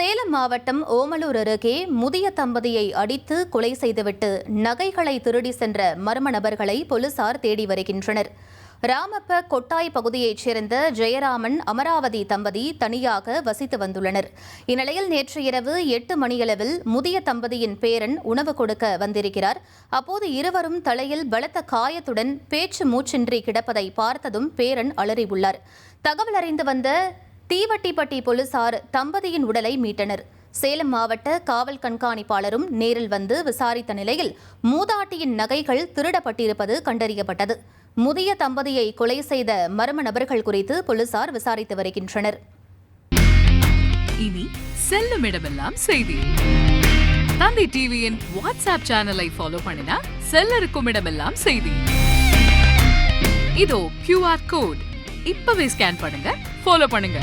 சேலம் மாவட்டம் ஓமலூர் அருகே முதிய தம்பதியை அடித்து கொலை செய்துவிட்டு நகைகளை திருடி சென்ற மர்ம நபர்களை போலீசார் தேடி வருகின்றனர். ராமப்ப கொட்டாய் பகுதியைச் சேர்ந்த ஜெயராமன், அமராவதி தம்பதி தனியாக வசித்து வந்துள்ளனர். இந்நிலையில் நேற்று இரவு 8 மணியளவில் முதிய தம்பதியின் பேரன் உணவு கொடுக்க வந்திருக்கிறார். அப்போது இருவரும் தலையில் பலத்த காயத்துடன் பேச்சு மூச்சின்றி கிடப்பதை பார்த்ததும் பேரன் அலறியுள்ளார். தகவல் அறிந்து வந்த தீவட்டிப்பட்டி போலீசார் தம்பதியின் உடலை மீட்டனர். சேலம் மாவட்ட காவல் கண்காணிப்பாளரும் நேரில் வந்து விசாரித்த நிலையில் மூதாட்டியின் நகைகள் திருடப்பட்டிருப்பது கண்டறியப்பட்டது. முதிய தம்பதியை கொலை செய்த மர்ம நபர்கள் குறித்து போலீசார் விசாரித்து வருகின்றனர். இனி செல்லும் இடமெல்லாம் செய்தி. தந்தி டிவியின் வாட்ஸ்அப் சேனலை ஃபாலோ பண்ணினா செல்ல இருக்கும் இடமெல்லாம் செய்தி. இதோ QR கோட் இப்பவே ஸ்கேன் பண்ணுங்க, ஃபாலோ பண்ணுங்க.